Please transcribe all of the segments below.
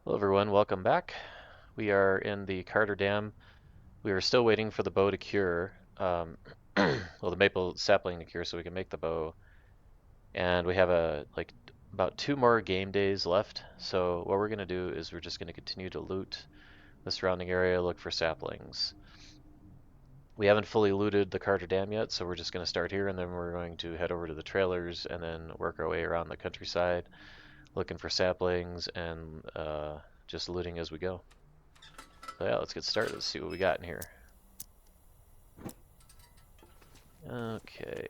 Hello everyone, welcome back. We are in the Carter Dam. We are still waiting for the bow to cure. Well, the maple sapling to cure so we can make the bow. And we have about 2 more game days left. So what we're gonna do is we're just gonna continue to loot the surrounding area, look for saplings. We haven't fully looted the Carter Dam yet, so we're just gonna start here and then we're going to head over to the trailers and then work our way around the countryside, looking for saplings and just looting as we go. So yeah, let's get started. Let's see what we got in here. Okay.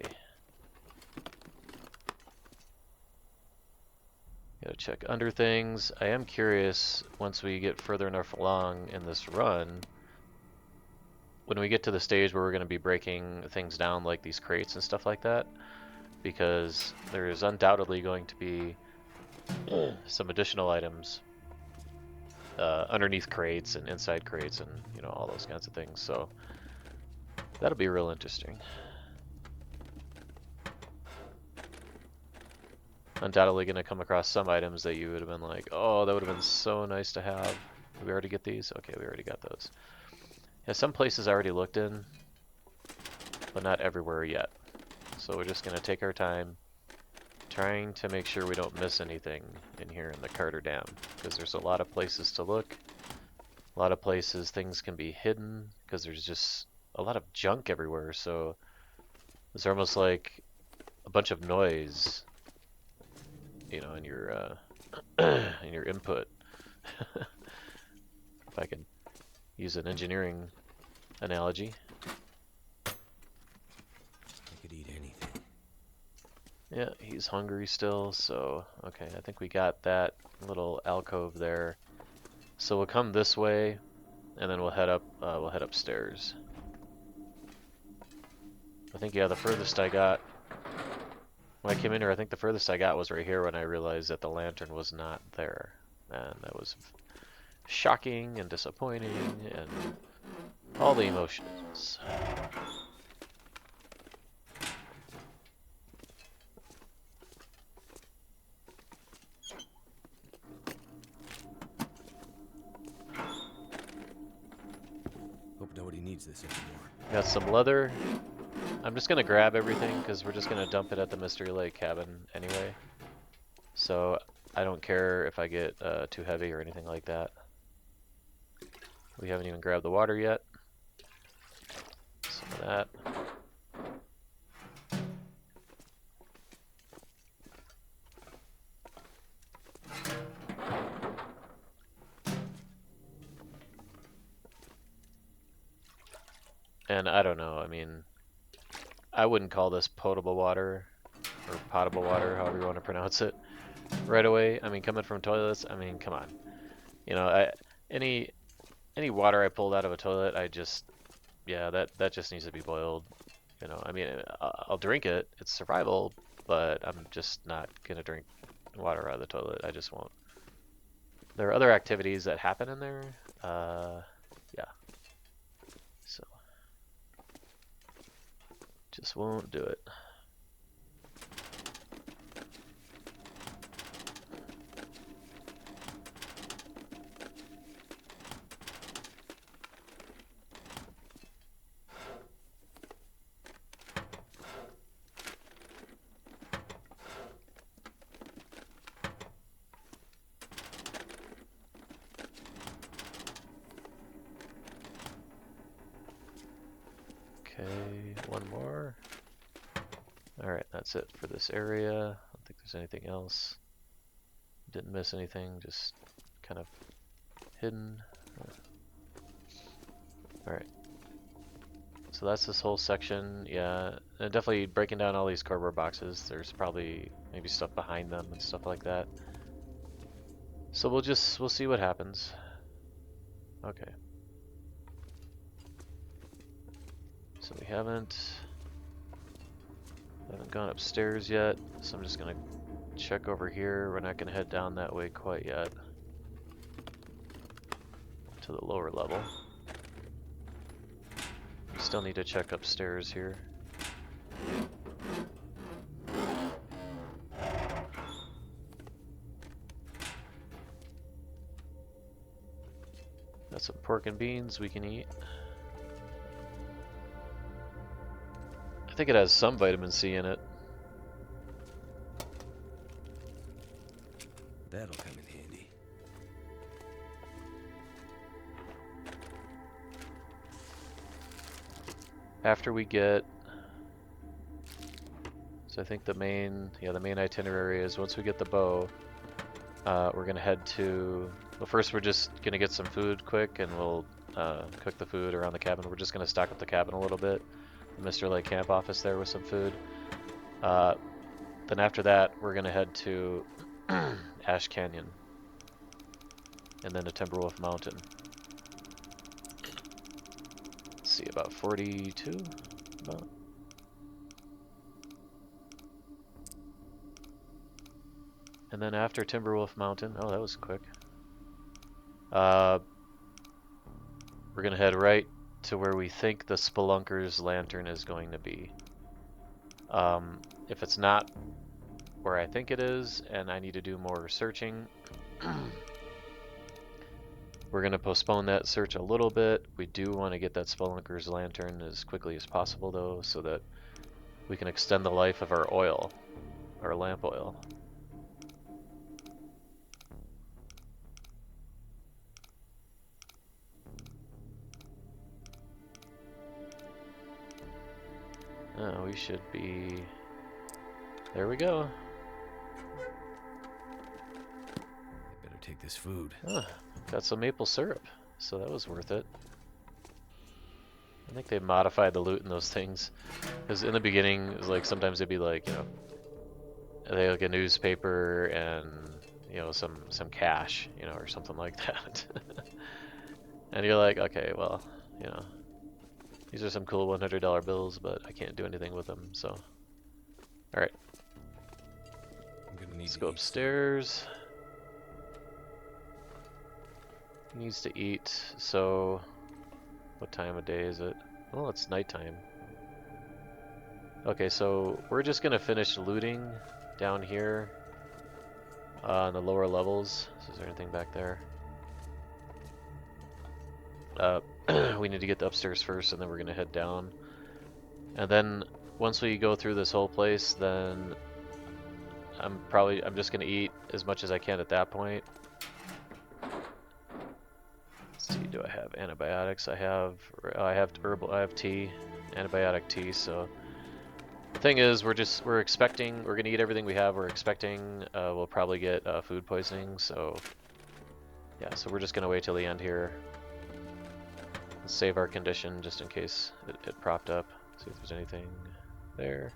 Gotta check under things. I am curious, once we get further enough along in this run, when we get to the stage where we're going to be breaking things down like these crates and stuff like that, because there is undoubtedly going to be some additional items underneath crates and inside crates and, you know, all those kinds of things. So that'll be real interesting. Undoubtedly going to come across some items that you would have been like, oh, that would have been so nice to have. Did we already get these? Okay, we already got those. Yeah, some places I already looked in, but not everywhere yet. So we're just going to take our time trying to make sure we don't miss anything in here in the Carter Dam, because there's a lot of places to look. A lot of places things can be hidden because there's just a lot of junk everywhere. So it's almost like a bunch of noise, you know, in your in your input. If I can use an engineering analogy. I could eat anything. Yeah, he's hungry still, so okay, I think we got that little alcove there. So we'll come this way, and then we'll head upstairs. I think, yeah, the furthest I got when I came in here, I think the furthest I got was right here when I realized that the lantern was not there. And that was shocking and disappointing and all the emotions. Hope nobody needs this anymore. Got some leather. I'm just gonna grab everything because we're just gonna dump it at the Mystery Lake cabin anyway. So I don't care if I get too heavy or anything like that. We haven't even grabbed the water yet. Some of that. And I don't know, I mean, I wouldn't call this potable water or potable water, however you want to pronounce it, right away. I mean, coming from toilets, I mean, come on. You know, any water I pulled out of a toilet, yeah, that just needs to be boiled. You know, I mean, I'll drink it. It's survival, but I'm just not gonna drink water out of the toilet. I just won't. There are other activities that happen in there. Yeah. So just won't do it. Okay, one more. Alright, that's it for this area. I don't think there's anything else. Didn't miss anything, just kind of hidden. Alright. So that's this whole section, yeah. And definitely breaking down all these cardboard boxes. There's probably maybe stuff behind them and stuff like that. So we'll see what happens. Okay. So we haven't gone upstairs yet, so I'm just gonna check over here. We're not gonna head down that way quite yet. To the lower level. We still need to check upstairs here. Got some pork and beans we can eat. I think it has some vitamin C in it. That'll come in handy. After we get, so I think the main itinerary is once we get the bow, we're gonna head to, well first we're just gonna get some food quick and we'll cook the food around the cabin. We're just gonna stock up the cabin a little bit, the Mr. Lake camp office there with some food. Then after that we're gonna head to Ash Canyon and then to Timberwolf Mountain. Let's see, about 42? About. And then after Timberwolf Mountain, oh that was quick. We're gonna head right to where we think the Spelunker's lantern is going to be. If it's not where I think it is, and I need to do more searching, we're gonna postpone that search a little bit. We do want to get that Spelunker's lantern as quickly as possible though, so that we can extend the life of our oil, our lamp oil. Oh, we should be... There we go. I better take this food. Ah, got some maple syrup, so that was worth it. I think they modified the loot in those things, because in the beginning it was like sometimes they'd be like, you know, they had like a newspaper and you know some cash, you know, or something like that. And you're like, okay, well, you know, these are some cool $100 bills, but I can't do anything with them, so. All right, let's go upstairs. He needs to eat, so what time of day is it? Well, it's nighttime. Okay, so we're just gonna finish looting down here on the lower levels. So is there anything back there? We need to get the upstairs first, and then we're gonna head down. And then once we go through this whole place, then I'm just gonna eat as much as I can at that point. Let's see, do I have antibiotics? I have tea, antibiotic tea. So the thing is, we're gonna eat everything we have. We're expecting we'll probably get food poisoning. So yeah, so we're just gonna wait till the end here. Save our condition just in case it propped up. See if there's anything there.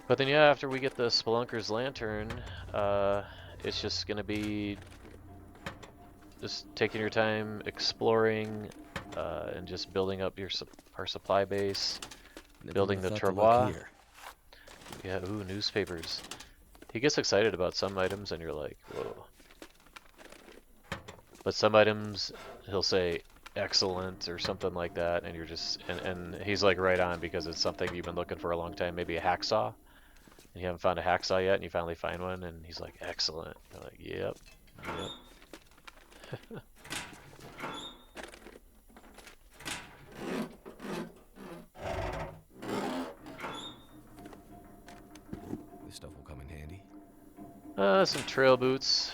But then yeah, after we get the Spelunker's lantern, it's just gonna be just taking your time exploring and just building up our supply base, building the terroir. Yeah, ooh, newspapers. He gets excited about some items and you're like, whoa. But some items he'll say excellent or something like that, and you're just and he's like right on because it's something you've been looking for a long time, maybe a hacksaw. And you haven't found a hacksaw yet and you finally find one and he's like, excellent. You're like, yep. This stuff will come in handy. Some trail boots.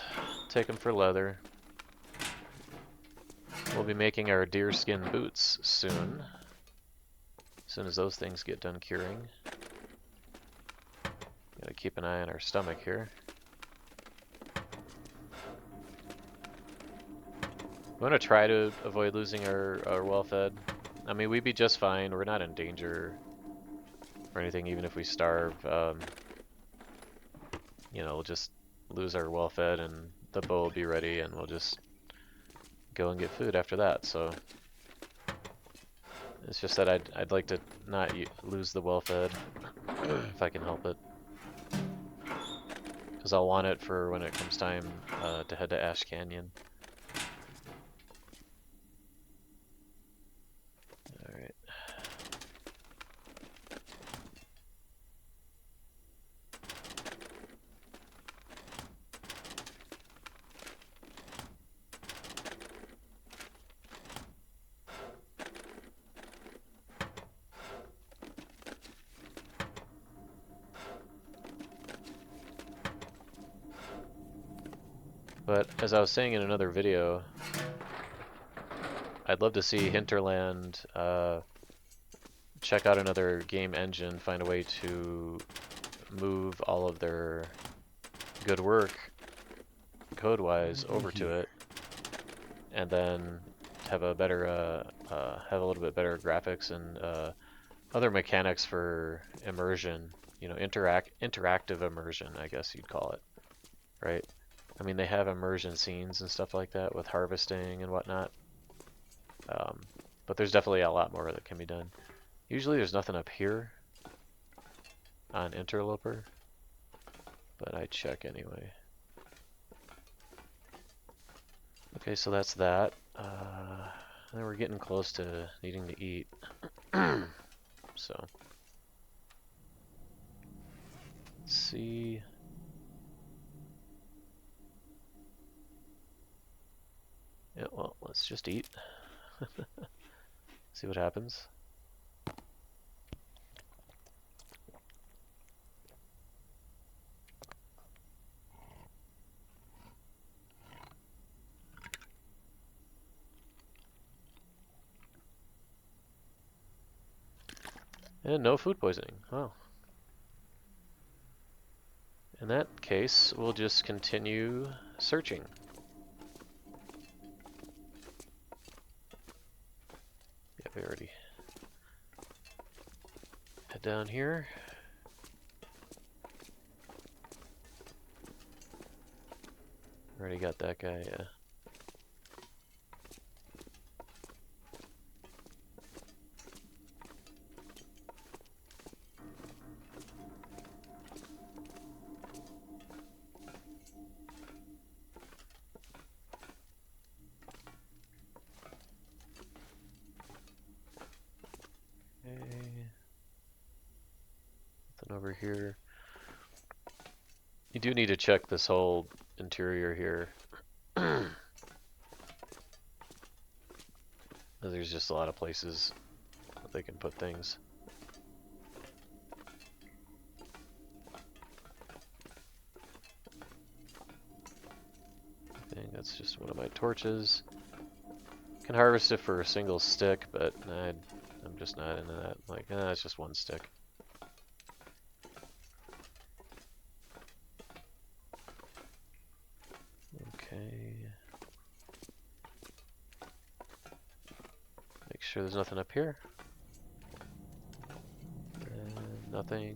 Take them for leather. We'll be making our deerskin boots soon. As soon as those things get done curing. Gotta keep an eye on our stomach here. We want to try to avoid losing our well-fed. I mean, we'd be just fine. We're not in danger or anything, even if we starve. You know, we'll just lose our well-fed and the bow will be ready and we'll just go and get food after that. So it's just that I'd like to not lose the well-fed if I can help it. Because I'll want it for when it comes time to head to Ash Canyon. Alright. But as I was saying in another video, I'd love to see Hinterland check out another game engine, find a way to move all of their good work code-wise over to it, and then have a better, have a little bit better graphics and other mechanics for immersion. You know, interactive immersion, I guess you'd call it, right? I mean, they have immersion scenes and stuff like that with harvesting and whatnot. But there's definitely a lot more that can be done. Usually there's nothing up here on Interloper, but I check anyway. Okay, so that's that. Then we're getting close to needing to eat. So, let's see. Yeah, well, let's just eat. See what happens. And no food poisoning. Wow. In that case, we'll just continue searching. Yeah, we already head down here. Already got that guy, yeah. Okay. Nothing over here. You do need to check this whole interior here. There's just a lot of places that they can put things. I think that's just one of my torches. Can harvest it for a single stick, but I'm just not into that. Like, it's just one stick. Okay. Make sure there's nothing up here. Nothing.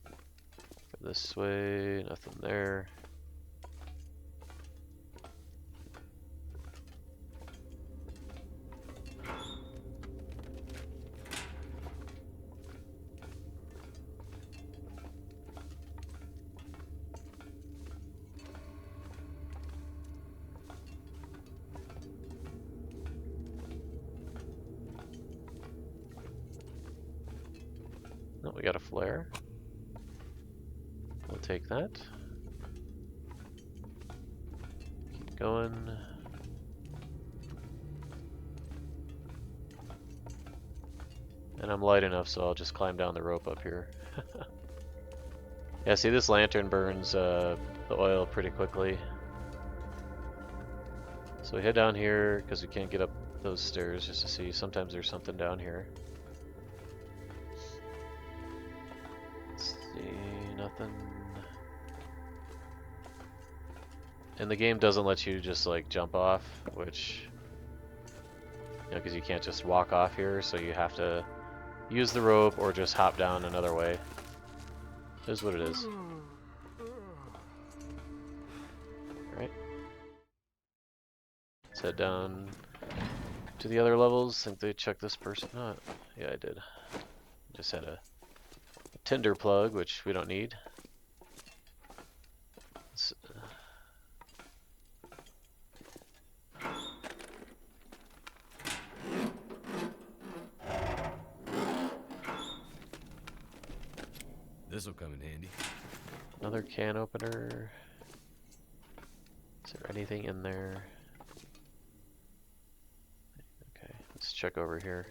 Go this way, nothing there. Oh, we got a flare. We'll take that. Keep going. And I'm light enough, so I'll just climb down the rope up here. Yeah, see, this lantern burns the oil pretty quickly. So we head down here because we can't get up those stairs just to see. Sometimes there's something down here. Let's see, nothing. And the game doesn't let you just like jump off, which, you know, because you can't just walk off here, so you have to use the rope or just hop down another way. It is what it is. Right. Let's head down to the other levels. Think they checked this person? Oh, yeah, I did. Just had a tinder plug, which we don't need. This'll come in handy. Another can opener. Is there anything in there? Okay, let's check over here.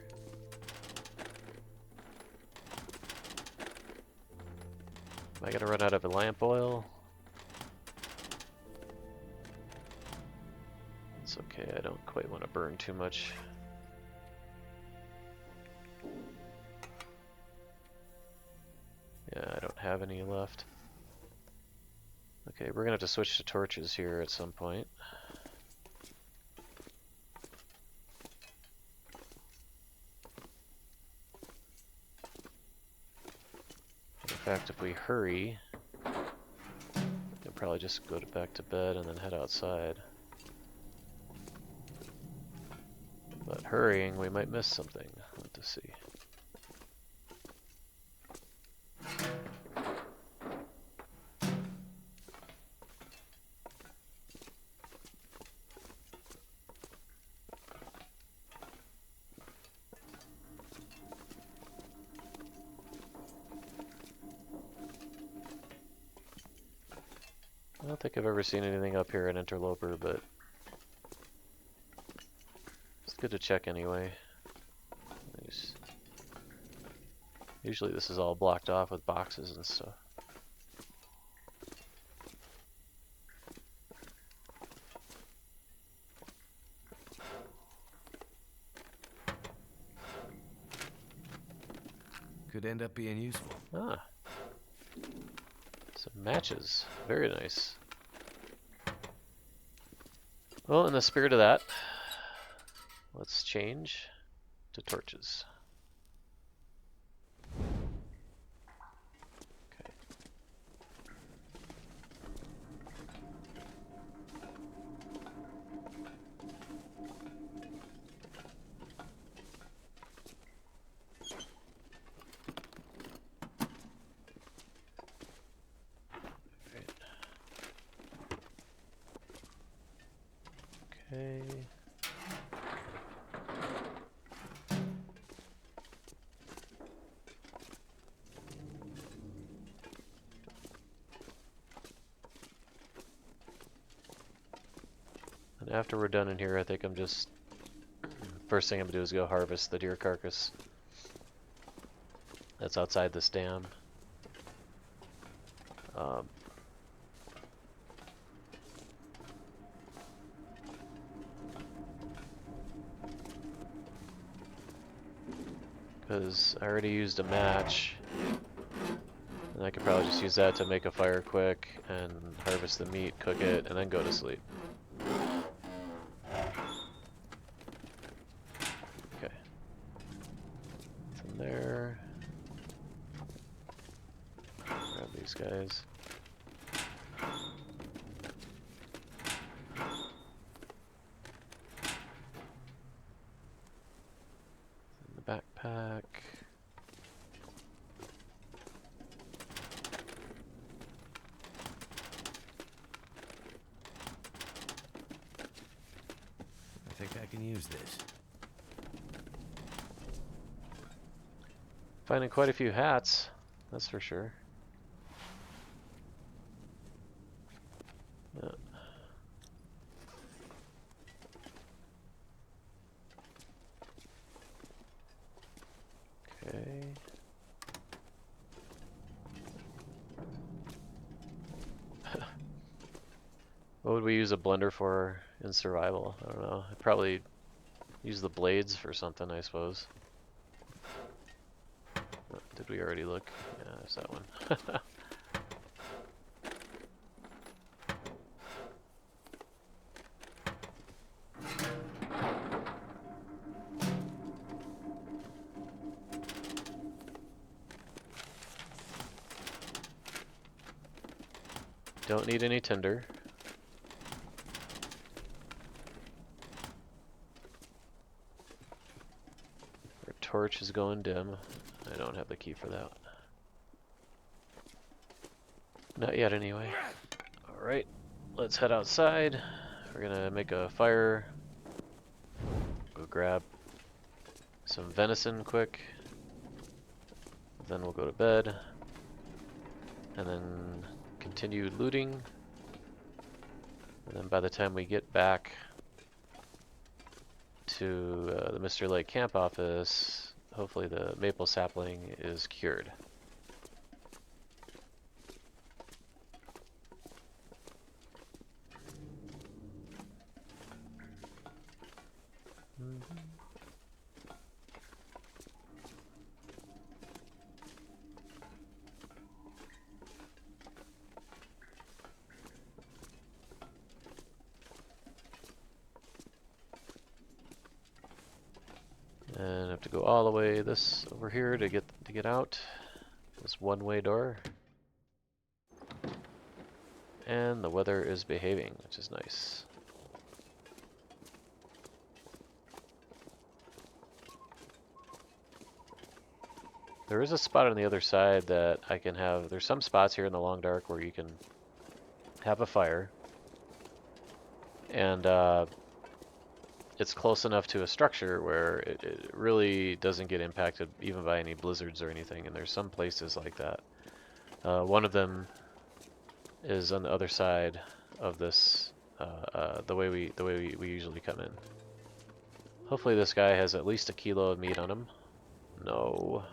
Am I gonna run out of lamp oil? It's okay, I don't quite want to burn too much. Yeah, I don't have any left. Okay, we're gonna have to switch to torches here at some point. In fact, if we hurry, we'll probably just go back to bed and then head outside. But hurrying, we might miss something. Let's see. I don't think I've ever seen anything up here in Interloper, but it's good to check anyway. Usually this is all blocked off with boxes and stuff. Could end up being useful. Ah, some matches. Very nice. Well, in the spirit of that, let's change to torches. Okay. Okay. And after we're done in here, I think I'm just first thing I'm gonna do is go harvest the deer carcass that's outside this dam. Because I already used a match, and I could probably just use that to make a fire quick and harvest the meat, cook it, and then go to sleep. Okay. From there, grab these guys. In the backpack. I think I can use this. Finding quite a few hats, that's for sure. Yeah. Okay. What would we use a blender for in survival? I don't know. I'd probably use the blades for something, I suppose. Did we already look? Yeah, there's that one. Don't need any tinder. Our torch is going dim. I don't have the key for that. Not yet, anyway. Alright, let's head outside. We're gonna make a fire. Go grab some venison quick. Then we'll go to bed. And then continue looting. And then by the time we get back to the Mr. Lake camp office, hopefully the maple sapling is cured. And I have to go all the way this over here to get out. This one-way door. And the weather is behaving, which is nice. There is a spot on the other side that I can have. There's some spots here in the long dark where you can have a fire. And it's close enough to a structure where it really doesn't get impacted even by any blizzards or anything. And there's some places like that. One of them is on the other side of this, the way we usually come in. Hopefully this guy has at least a kilo of meat on him. No.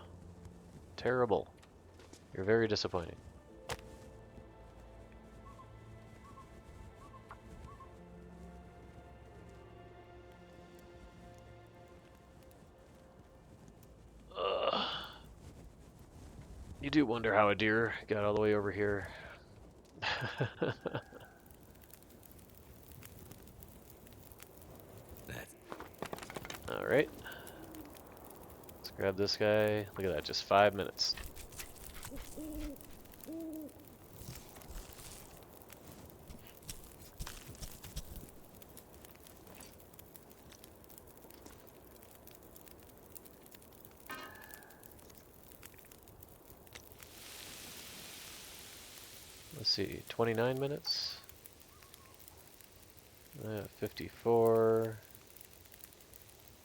Terrible. You're very disappointing. Ugh. You do wonder how a deer got all the way over here. Alright. Let's grab this guy. Look at that, just 5 minutes. Let's see, 29 minutes. 54.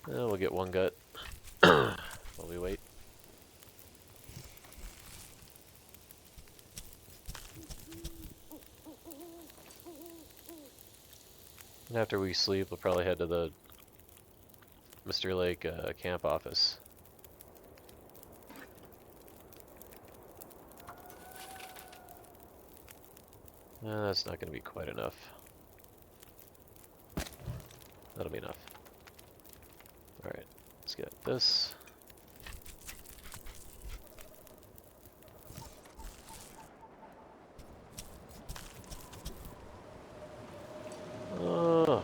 We'll get one gut while we wait. And after we sleep, we'll probably head to the Mr. Lake camp office. That's not going to be quite enough. That'll be enough. Alright, let's get this. Oh.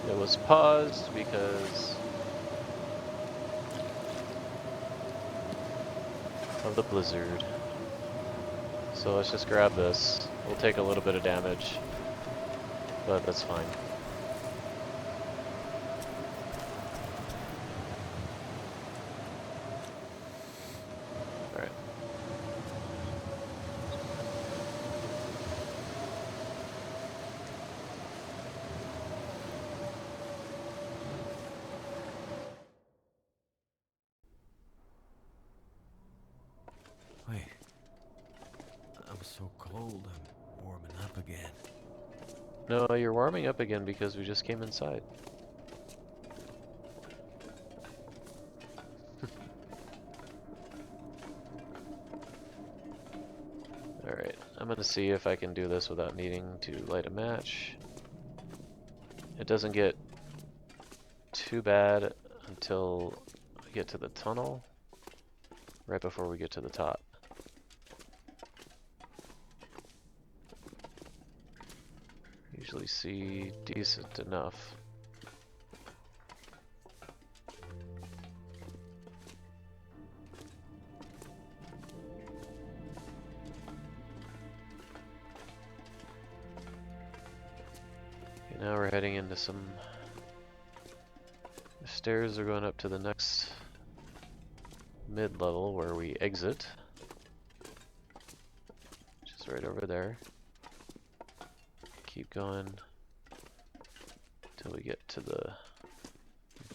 It was paused because of the blizzard. So let's just grab this. We'll take a little bit of damage, but that's fine. Alright. Wait. I'm so cold, I'm warming up again. No, you're warming up again because we just came inside. Alright, I'm gonna see if I can do this without needing to light a match. It doesn't get too bad until we get to the tunnel, right before we get to the top. Usually see decent enough. Okay, now we're heading into some... The stairs are going up to the next mid-level where we exit, which is right over there. Keep going until we get to the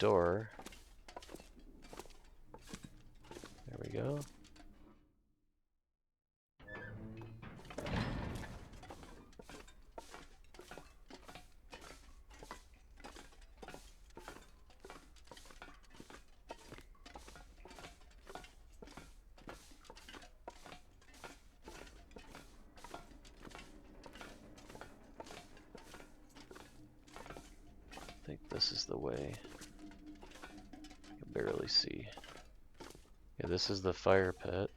door. There we go. think this is the way. I can barely see. Yeah, this is the fire pit.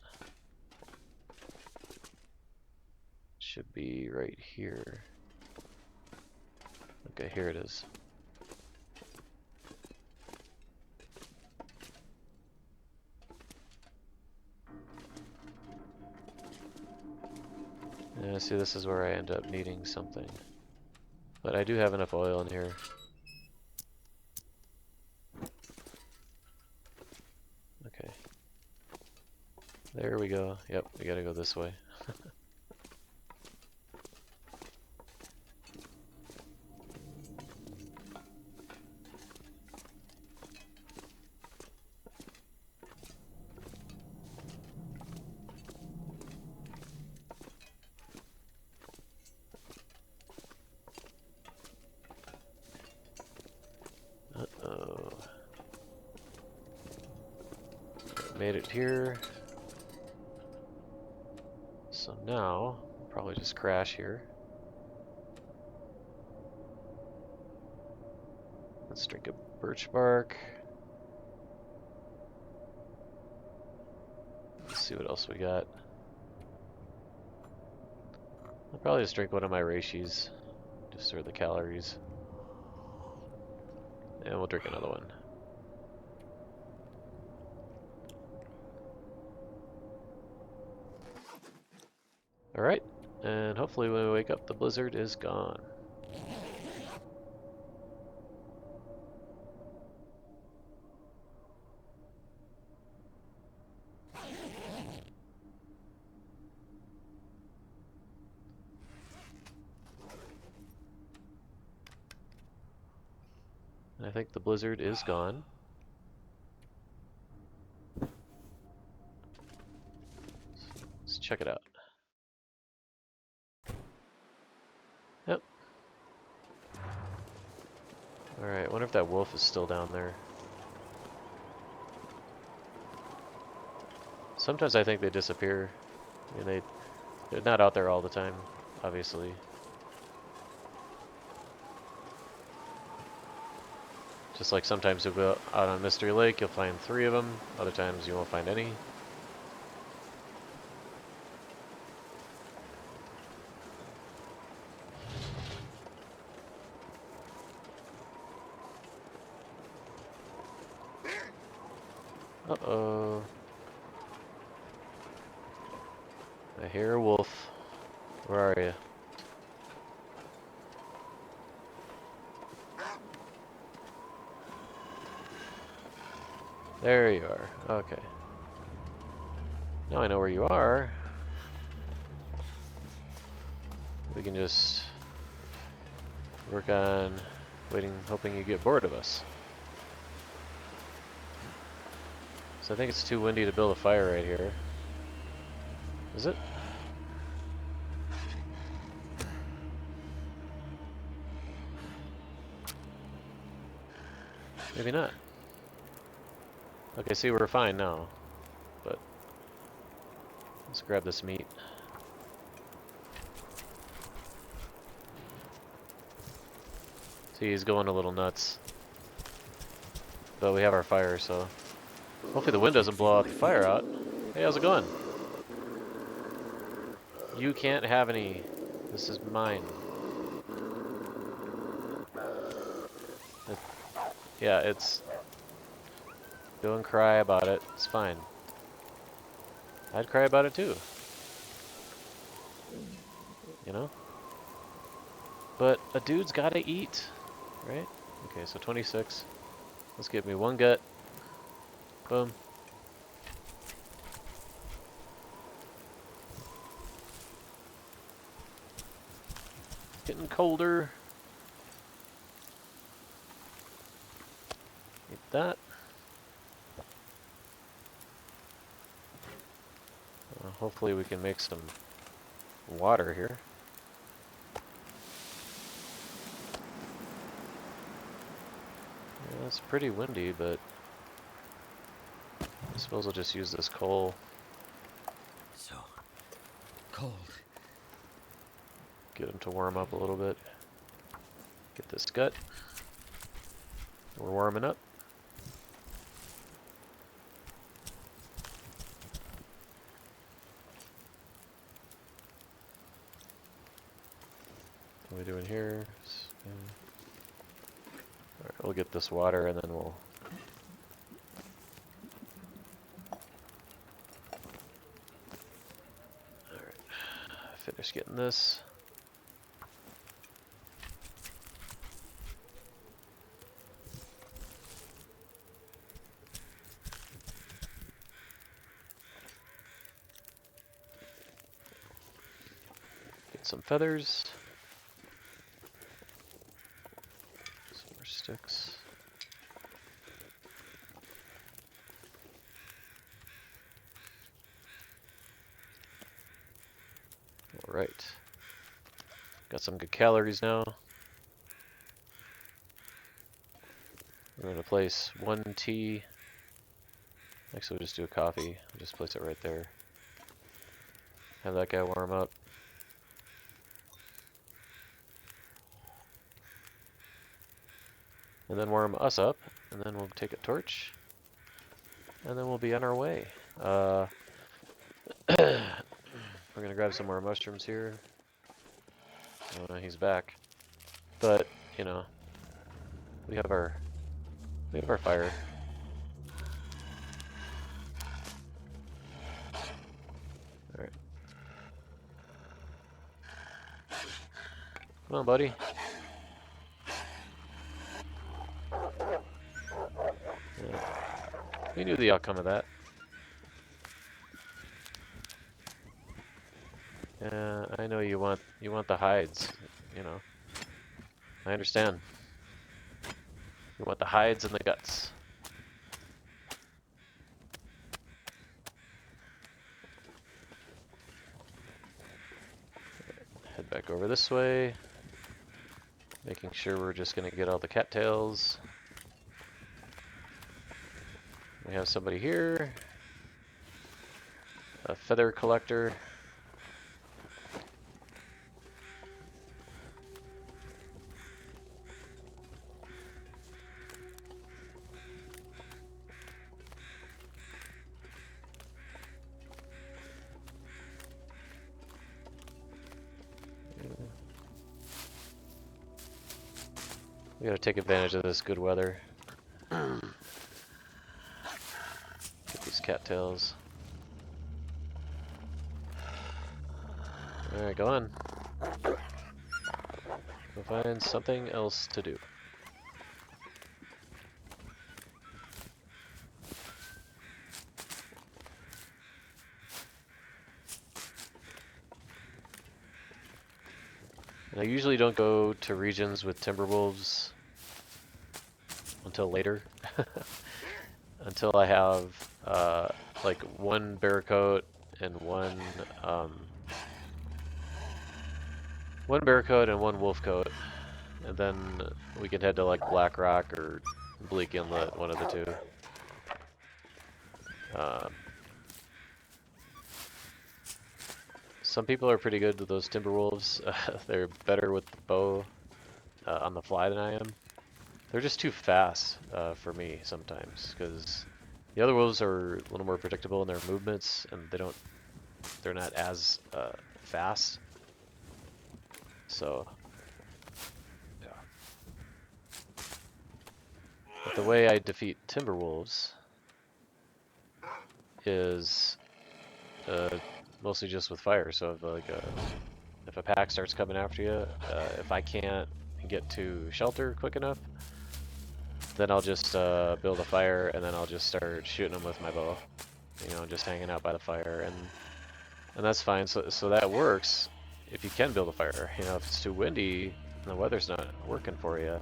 Should be right here. Okay, here it is. Yeah, see, this is where I end up needing something. But I do have enough oil in here. Okay. There we go. Yep, we gotta go this way. Uh-oh. Made it here. So now, we'll probably just crash here. Let's drink a birch bark. Let's see what else we got. I'll probably just drink one of my reishis, just for the calories. And we'll drink another one. Alright, and hopefully when we wake up the blizzard is gone. And I think the blizzard is gone. Let's check it out. Yep. Alright, I wonder if that wolf is still down there. Sometimes I think they disappear. I mean, they're not out there all the time, obviously. Just like sometimes you'll go out on Mystery Lake, you'll find 3 of them. Other times you won't find any. Uh-oh. I hear a wolf. Where are you? There you are. Okay. Now I know where you are. We can just work on waiting, hoping you get bored of us. So I think it's too windy to build a fire right here. Is it? Maybe not. Okay, see, we're fine now. But let's grab this meat. See, he's going a little nuts. But we have our fire, so hopefully the wind doesn't blow out the fire out. Hey, how's it going? You can't have any. This is mine. It, yeah, it's... Go and cry about it. It's fine. I'd cry about it too. You know? But a dude's gotta eat, right? Okay, so 26. Let's give me 1 gut. Boom. Getting colder. Eat that. Hopefully we can make some water here. Yeah, it's pretty windy, but I suppose I'll just use this coal. So cold. Get him to warm up a little bit. Get this gut. We're warming up. What are we doing here? Alright, we'll get this water and then we'll... Alright, finish getting this. Get some feathers. Some more sticks. Alright. Got some good calories now. We're going to place 1 tea. Actually, we'll just do a coffee. We'll just place it right there. Have that guy warm up. And then warm us up. And then we'll take a torch. And then we'll be on our way. We're going to grab some more mushrooms here. Oh, no, he's back. But, you know, we have our fire. Alright. Come on, buddy. Yeah. We knew the outcome of that. Yeah, I know you want the hides, you know. I understand. You want the hides and the guts. Head back over this way. Making sure we're just gonna get all the cattails. We have somebody here. A feather collector. We gotta take advantage of this good weather. Get these cattails. Alright, go on. Go find something else to do. And I usually don't go to regions with timber wolves until later. Until I have like 1 bear coat and 1 bear coat and 1 wolf coat, and then we can head to like Black Rock or Bleak Inlet, one of the two. Some people are pretty good with those timber wolves. They're better with the bow on the fly than I am. They're just too fast for me sometimes, because the other wolves are a little more predictable in their movements, and they're not as fast. So, yeah. But the way I defeat timber wolves is mostly just with fire. So if a pack starts coming after you, if I can't get to shelter quick enough, then I'll just build a fire, and then I'll just start shooting them with my bow. You know, just hanging out by the fire, and that's fine. So that works if you can build a fire. You know, if it's too windy and the weather's not working for you,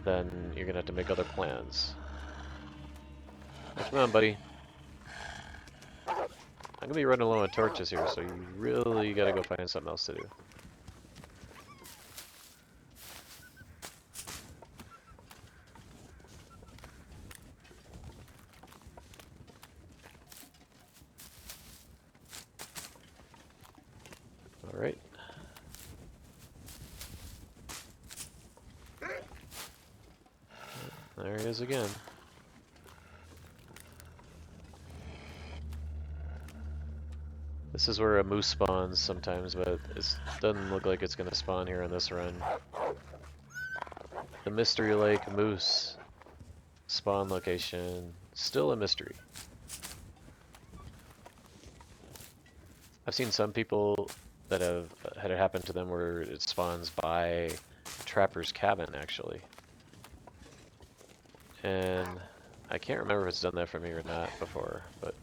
then you're gonna have to make other plans. Oh, come on, buddy. I'm gonna be running low on torches here, so you really gotta go find something else to do. Alright. There he is again. This is where a moose spawns sometimes, but it doesn't look like it's going to spawn here on this run. The Mystery Lake moose spawn location, still a mystery. I've seen some people that have had it happen to them where it spawns by Trapper's Cabin, actually. And I can't remember if it's done that for me or not before, but...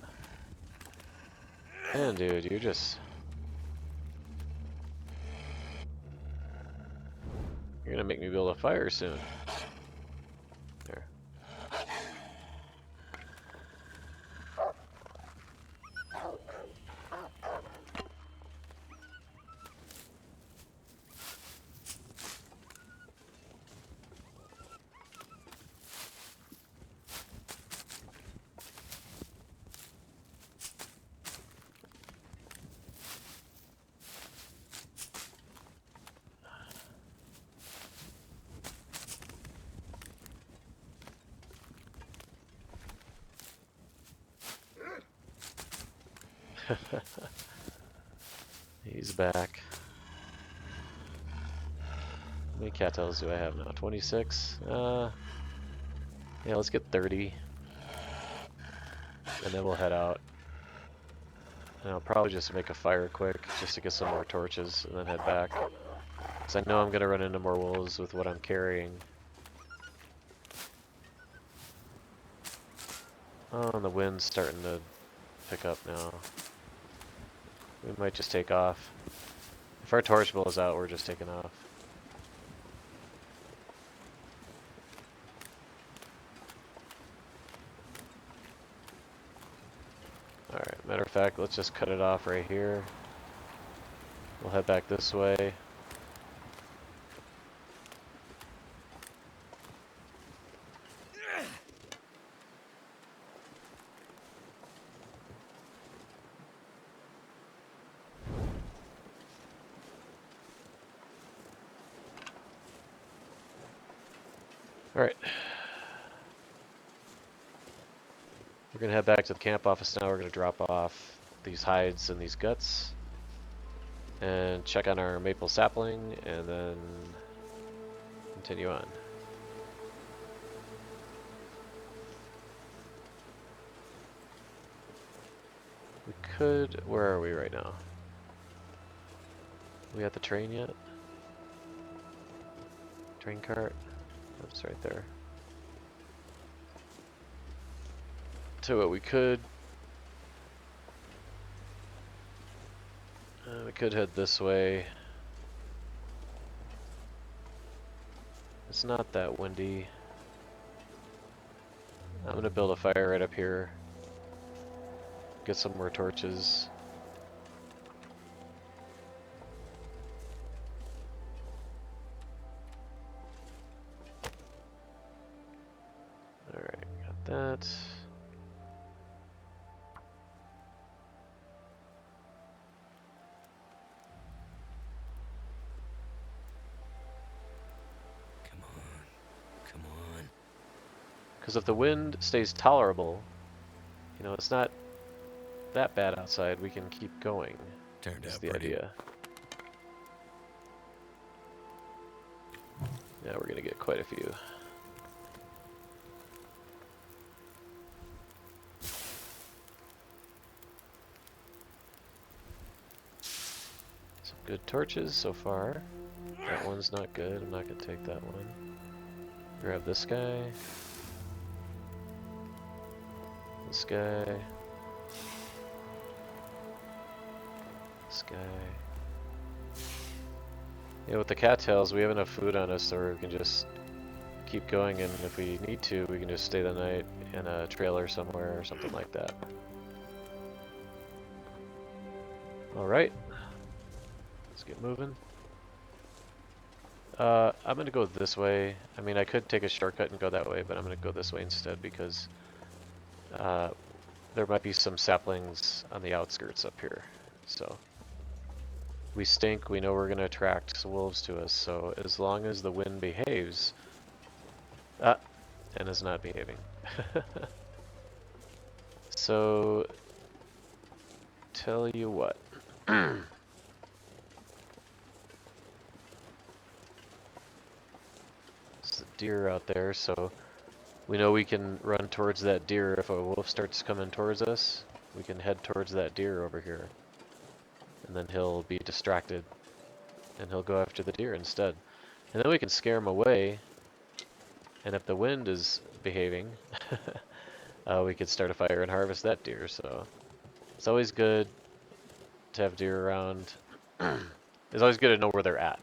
Man, dude, you're just... You're gonna make me build a fire soon. There. He's back. How many cattails do I have now? 26? Yeah, let's get 30. And then we'll head out. And I'll probably just make a fire quick, just to get some more torches, and then head back. Because I know I'm going to run into more wolves with what I'm carrying. Oh, and the wind's starting to pick up now. We might just take off. If our torch blows out, we're just taking off. Alright, matter of fact, let's just cut it off right here. We'll head back this way. Alright. We're gonna head back to the camp office now. We're gonna drop off these hides and these guts. And check on our maple sapling, and then continue on. We could... Where are we right now? We at the train yet? Train cart? That's right there. To what we could head this way. It's not that windy. I'm gonna build a fire right up here. Get some more torches. Alright, got that. Come on. Because if the wind stays tolerable, you know, it's not that bad outside, we can keep going. Turned Is out the pretty. idea. Yeah, we're gonna get quite a few. Some good torches so far. That one's not good, I'm not gonna take that one. Grab this guy. This guy. This guy. Yeah, with the cattails, we have enough food on us so we can just keep going, and if we need to, we can just stay the night in a trailer somewhere or something like that. Alright. Let's get moving. I'm gonna go this way. I mean, I could take a shortcut and go that way, but I'm gonna go this way instead because there might be some saplings on the outskirts up here. So we stink. We know we're gonna attract wolves to us. So as long as the wind behaves, and is not behaving. So, tell you what. There's a deer out there, so we know we can run towards that deer. If a wolf starts coming towards us, we can head towards that deer over here. And then he'll be distracted, and he'll go after the deer instead. And then we can scare him away, and if the wind is behaving, we could start a fire and harvest that deer. So it's always good to have deer around. It's always good to know where they're at,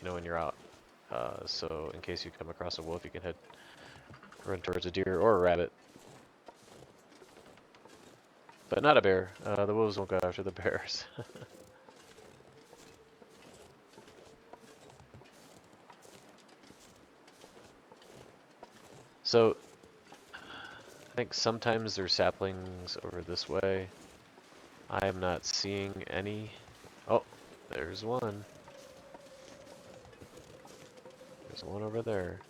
when you're out. So in case you come across a wolf, you can run towards a deer or a rabbit. But not a bear. The wolves won't go after the bears. So I think sometimes there's saplings over this way. I am not seeing any. Oh, there's one. There's one over there.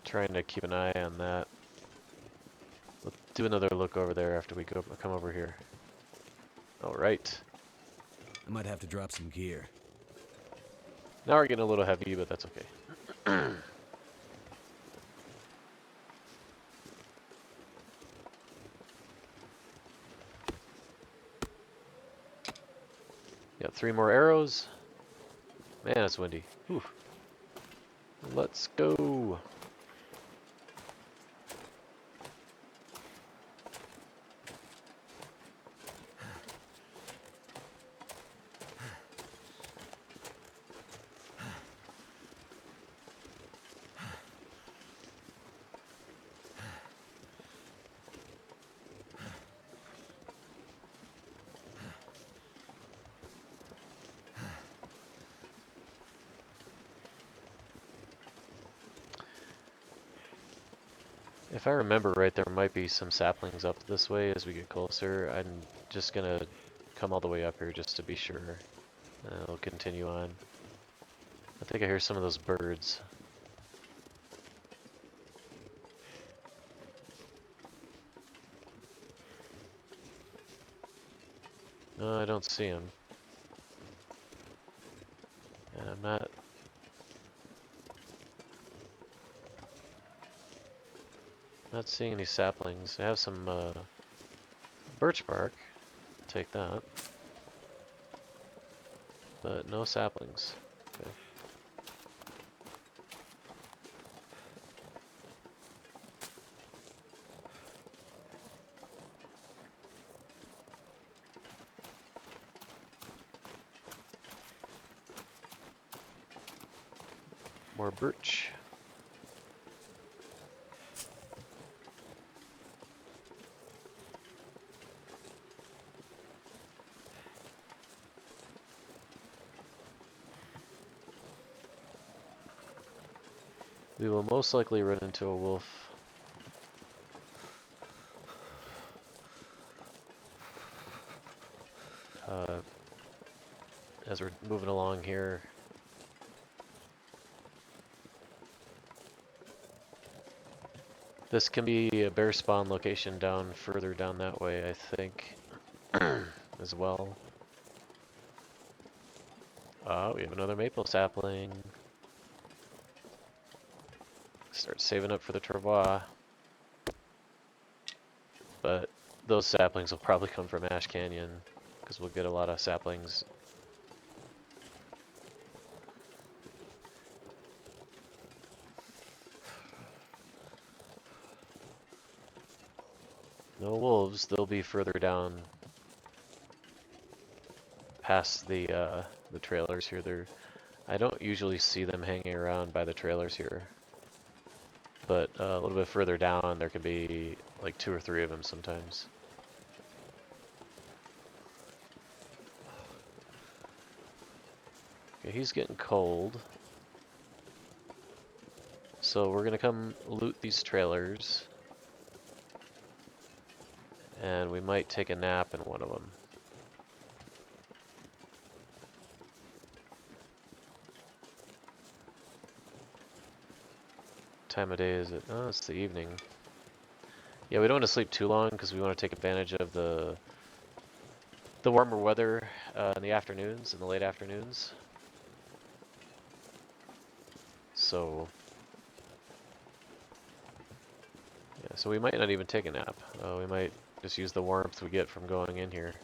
Trying to keep an eye on that. Let's do another look over there after we come over here. All right. I might have to drop some gear. Now we're getting a little heavy, but that's okay. Got 3 more arrows. Man, it's windy. Whew. Let's go. If I remember right, there might be some saplings up this way as we get closer. I'm just gonna come all the way up here just to be sure. I'll continue on. I think I hear some of those birds. No, I don't see them. And I'm not seeing any saplings. I have some birch bark. Take that. But no saplings. Okay. More birch. We will most likely run into a wolf. As we're moving along here. This can be a bear spawn location further down that way, I think, as well. We have another maple sapling. Start saving up for the travois. But those saplings will probably come from Ash Canyon, because we'll get a lot of saplings. No wolves, they'll be further down past the trailers here. I don't usually see them hanging around by the trailers here. But a little bit further down, there could be like 2 or 3 of them sometimes. Okay, he's getting cold. So we're gonna come loot these trailers. And we might take a nap in one of them. time of day is it? Oh, it's the evening. Yeah, we don't want to sleep too long because we want to take advantage of the warmer weather in the afternoons, in the late afternoons. So, yeah, so we might not even take a nap. We might just use the warmth we get from going in here.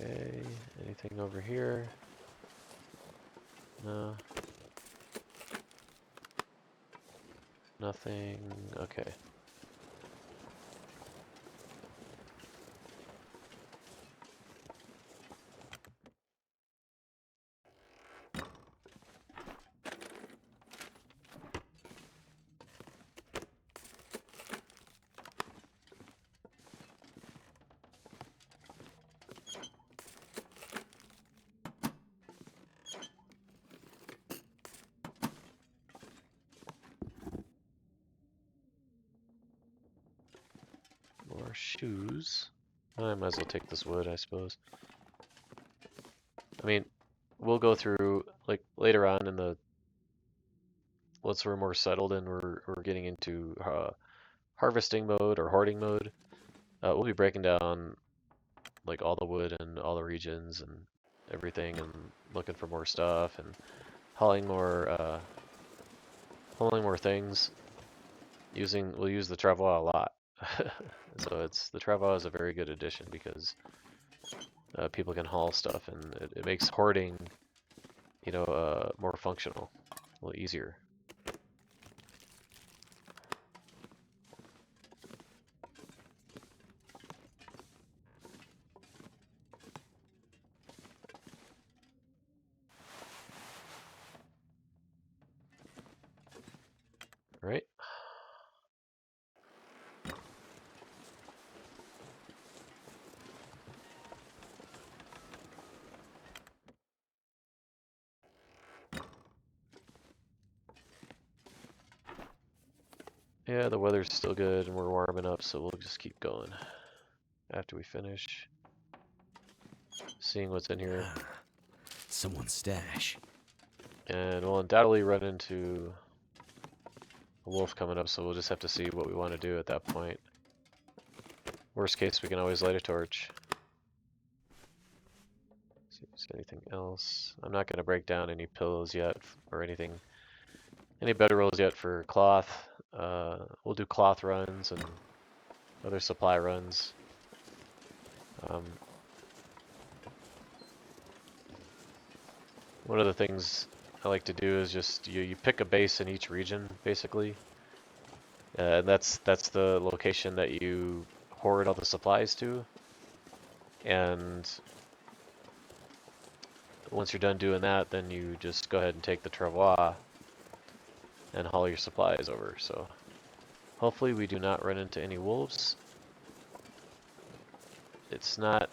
Okay, anything over here? No. Nothing. Okay. More shoes. I might as well take this wood, I suppose. I mean, we'll go through, like, later on in the, once we're more settled and we're getting into harvesting mode or hoarding mode, we'll be breaking down, like, all the wood and all the regions and everything and looking for more stuff and hauling more things. We'll use the travois a lot. So the travois is a very good addition because people can haul stuff and it makes hoarding, more functional, a little easier. Right? Yeah, the weather's still good and we're warming up, so we'll just keep going after we finish seeing what's in here. Someone's stash. And we'll undoubtedly run into a wolf coming up, so we'll just have to see what we want to do at that point. Worst case, we can always light a torch. See if there's anything else. I'm not going to break down any pillows yet or anything, any bedrolls yet for cloth. We'll do cloth runs and other supply runs. One of the things I like to do is just you pick a base in each region, basically. And that's the location that you hoard all the supplies to. And once you're done doing that, then you just go ahead and take the travois and haul your supplies over. So hopefully we do not run into any wolves. It's not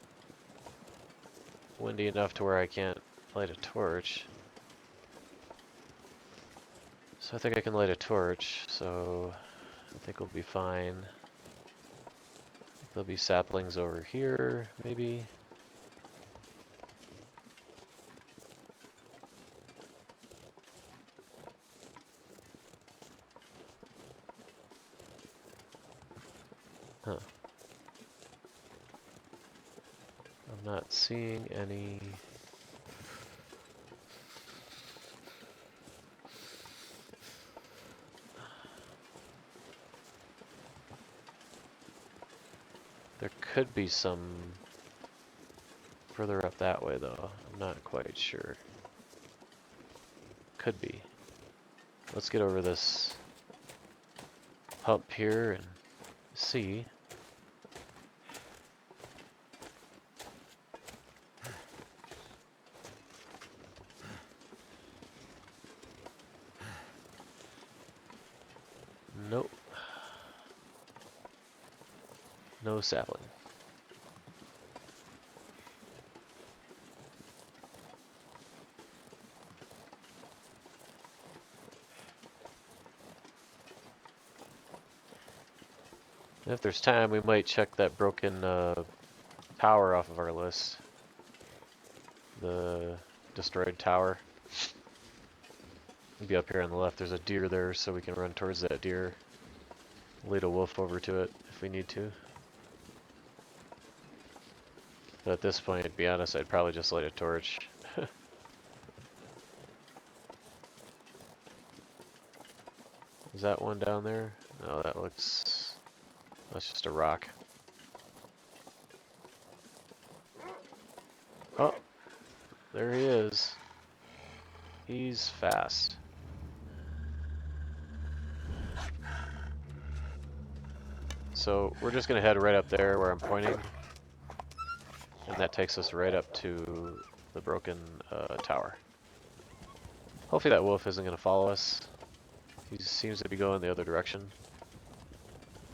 windy enough to where I can't light a torch. So I think I can light a torch, so I think we'll be fine. There'll be saplings over here, maybe. Huh. I'm not seeing any. There could be some further up that way, though. I'm not quite sure. Could be. Let's get over this hump here and see. Nope. No sapling. If there's time, we might check that broken tower off of our list. the destroyed tower. Maybe up here on the left, there's a deer there, so we can run towards that deer. Lead a wolf over to it if we need to. But at this point, to be honest, I'd probably just light a torch. Is that one down there? No, that looks... That's just a rock. Oh, there he is. He's fast. So we're just gonna head right up there where I'm pointing. And that takes us right up to the broken tower. Hopefully that wolf isn't gonna follow us. He seems to be going the other direction.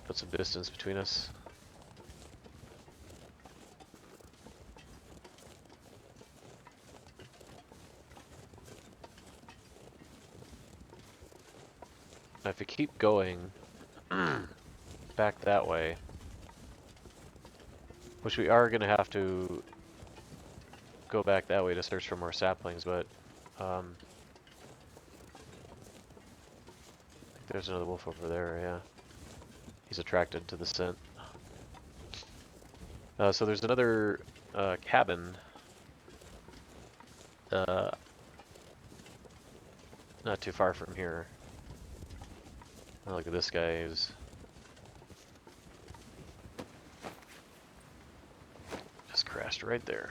Put some distance between us. Now if we keep going back that way, which we are gonna have to go back that way to search for more saplings, but there's another wolf over there, yeah. He's attracted to the scent. So there's another cabin not too far from here. Oh, look at this guy. He's just crashed right there.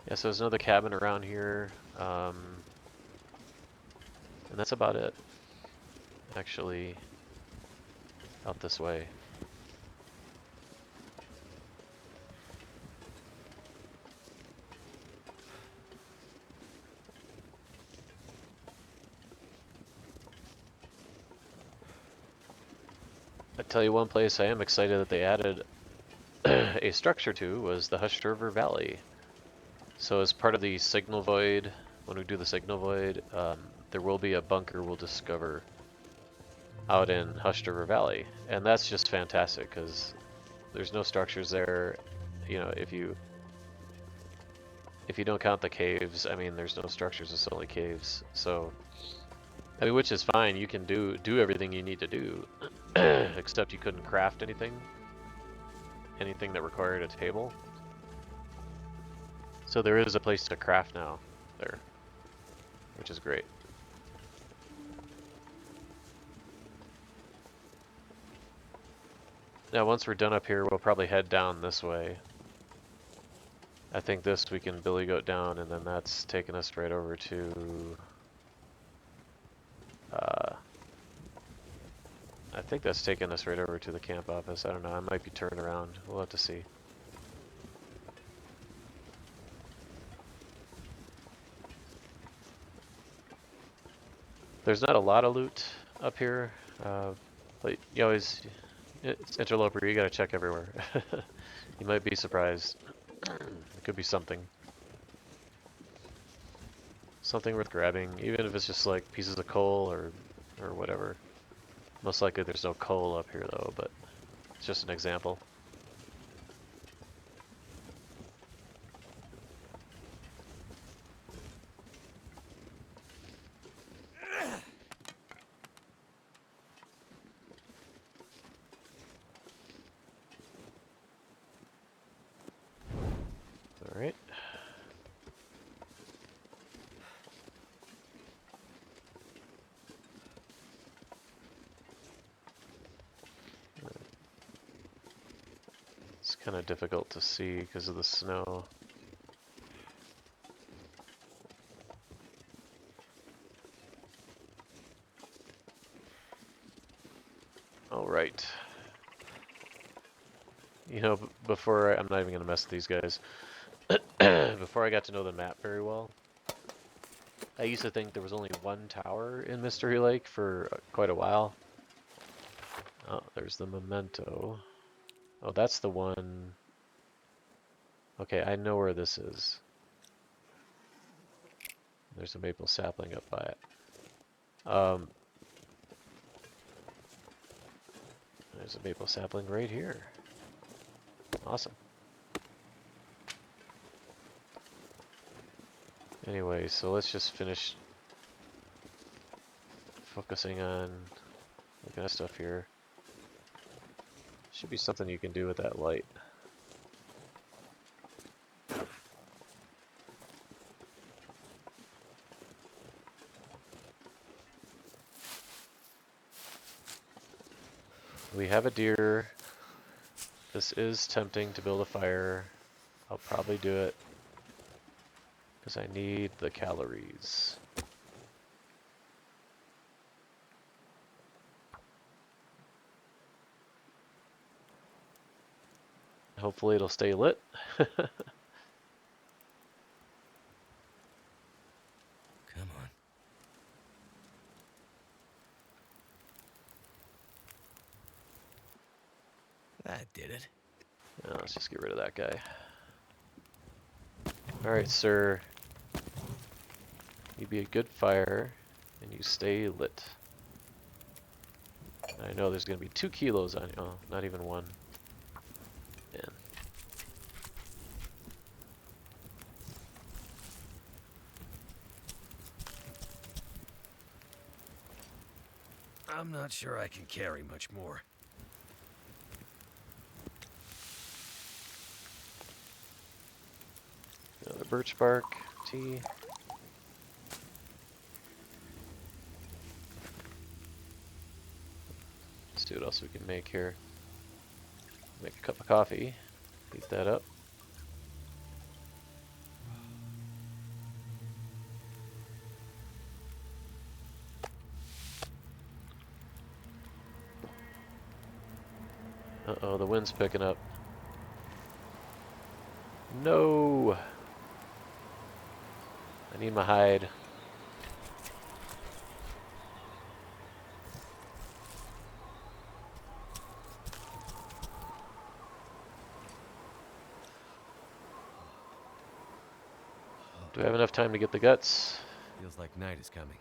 Yeah, so there's another cabin around here. And that's about it. Actually, out this way. I tell you one place I am excited that they added a structure to was the Hushed River Valley. So as part of the signal void, when we do the signal void, there will be a bunker we'll discover out in Hushed River Valley. And that's just fantastic because there's no structures there. You know, if you don't count the caves, I mean, there's no structures, it's only caves. So, I mean, which is fine. You can do everything you need to do, except you couldn't craft anything that required a table. So there is a place to craft now there, which is great. Now, once we're done up here, we'll probably head down this way. I think this we can billy goat down, and then that's taking us right over to I think that's taking us right over to the camp office. I don't know, I might be turned around. We'll have to see. There's not a lot of loot up here, but you always, it's Interloper, you gotta check everywhere. You might be surprised. It could be something. Something worth grabbing, even if it's just like pieces of coal or whatever. Most likely there's no coal up here though, but it's just an example. Alright. It's kind of difficult to see because of the snow. Alright. You know, before I'm not even going to mess with these guys. Before I got to know the map very well, I used to think there was only one tower in Mystery Lake for quite a while. Oh, there's the memento. Oh, that's the one. Okay, I know where this is. There's a maple sapling up by it. There's a maple sapling right here. Awesome. Anyway, so let's just finish focusing on looking at stuff here. Should be something you can do with that light. We have a deer. This is tempting to build a fire. I'll probably do it because I need the calories. Hopefully it'll stay lit. Come on. That did it. Now let's just get rid of that guy. Alright, sir. You be a good fire and you stay lit. I know there's going to be 2 kilos on you. Oh, not even 1. Man. I'm not sure I can carry much more. Another birch bark, tea. Let's see what else we can make here. Make a cup of coffee. Heat that up. Uh-oh, the wind's picking up. No! I need my hide. Do I have enough time to get the guts? Feels like night is coming.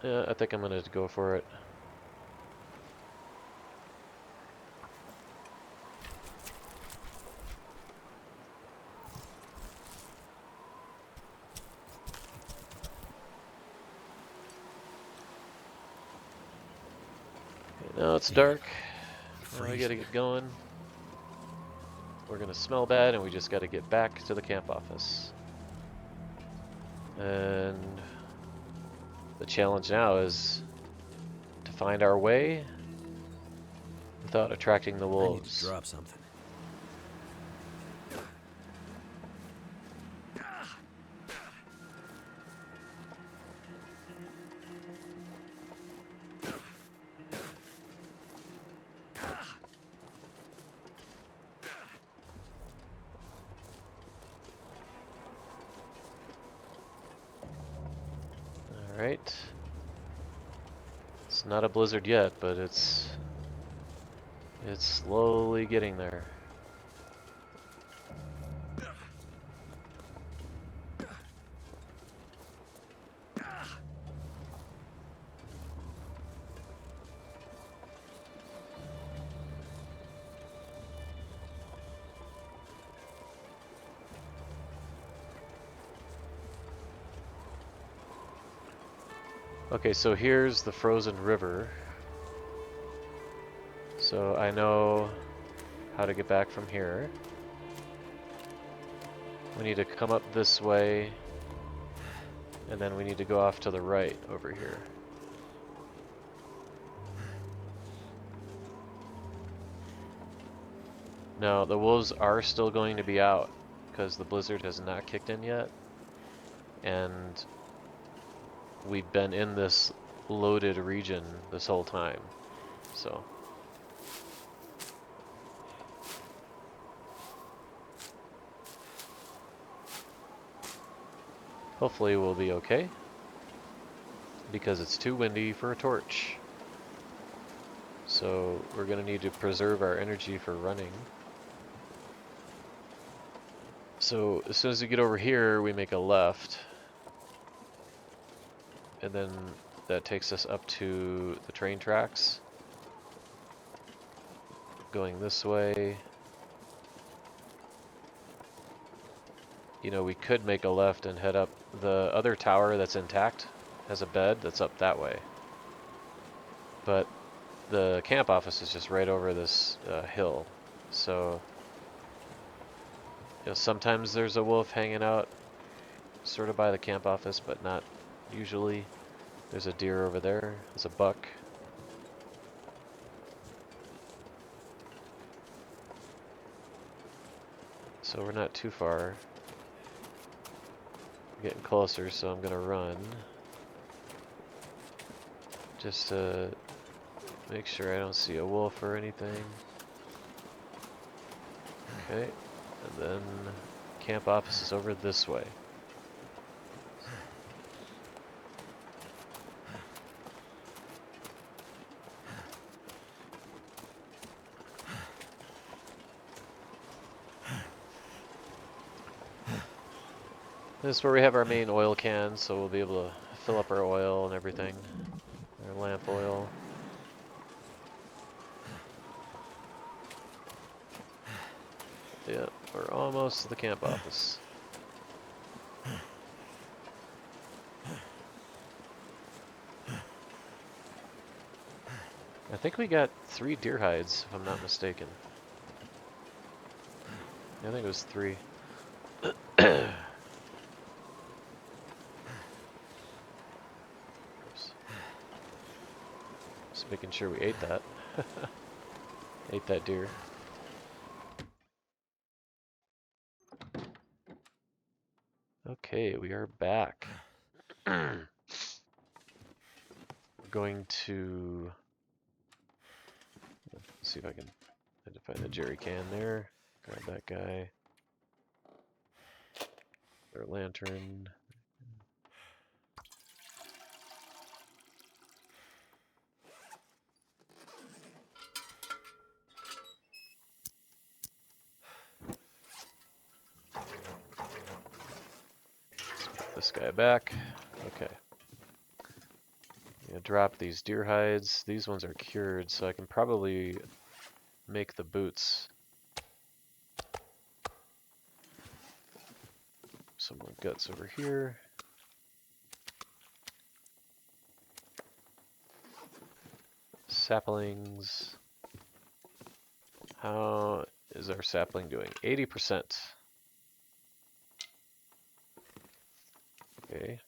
Yeah, I think I'm gonna go for it. Okay, now it's dark. Now we gotta get going. We're gonna smell bad and we just gotta get back to the camp office. And the challenge now is to find our way without attracting the I need to wolves. drop something. Alright. It's not a blizzard yet, but it's slowly getting there. Okay, so here's the frozen river. So I know how to get back from here. We need to come up this way, and then we need to go off to the right over here. Now, the wolves are still going to be out because the blizzard has not kicked in yet, and we've been in this loaded region this whole time, so. Hopefully we'll be okay, because it's too windy for a torch. So we're going to need to preserve our energy for running. So as soon as we get over here, we make a left. And then that takes us up to the train tracks. Going this way. we could make a left and head up. The other tower that's intact has a bed that's up that way. But the camp office is just right over this hill. So, sometimes there's a wolf hanging out sort of by the camp office, but not usually. There's a deer over there. There's a buck. So we're not too far. We're getting closer, so I'm gonna run. Just to make sure I don't see a wolf or anything. Okay, and then camp office is over this way. This is where we have our main oil can, so we'll be able to fill up our oil and everything. Our lamp oil. Yeah, we're almost to the camp office. I think we got 3 deer hides, if I'm not mistaken. I think it was 3. Just making sure we ate that. Ate that deer. Okay, we are back. We're going to see if I can find the jerry can there. Grab that guy. Our lantern. Put this guy back. Okay. I'm gonna drop these deer hides. These ones are cured, so I can probably make the boots. Some more guts over here. Saplings. How is our sapling doing? 80%. Okay.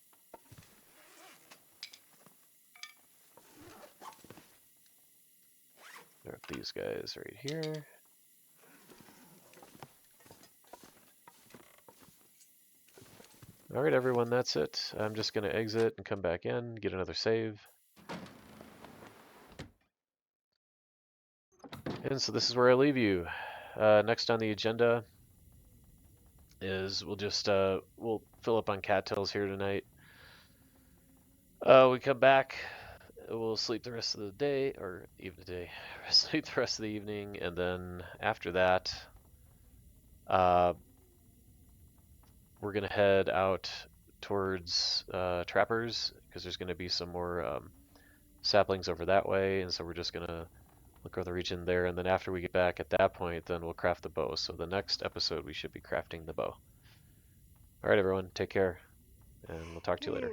There are these guys right here. Alright everyone, that's it. I'm just gonna exit and come back in, get another save. And so this is where I leave you. Next on the agenda is we'll fill up on cattails here tonight. We come back, we'll sleep the rest of the day, or even the day, sleep the rest of the evening, and then after that, uh, we're gonna head out towards Trappers, because there's gonna be some more saplings over that way, and so we're just gonna look over the region there, and then after we get back at that point, then we'll craft the bow. So the next episode, we should be crafting the bow. All right, everyone, take care, and we'll talk to you later.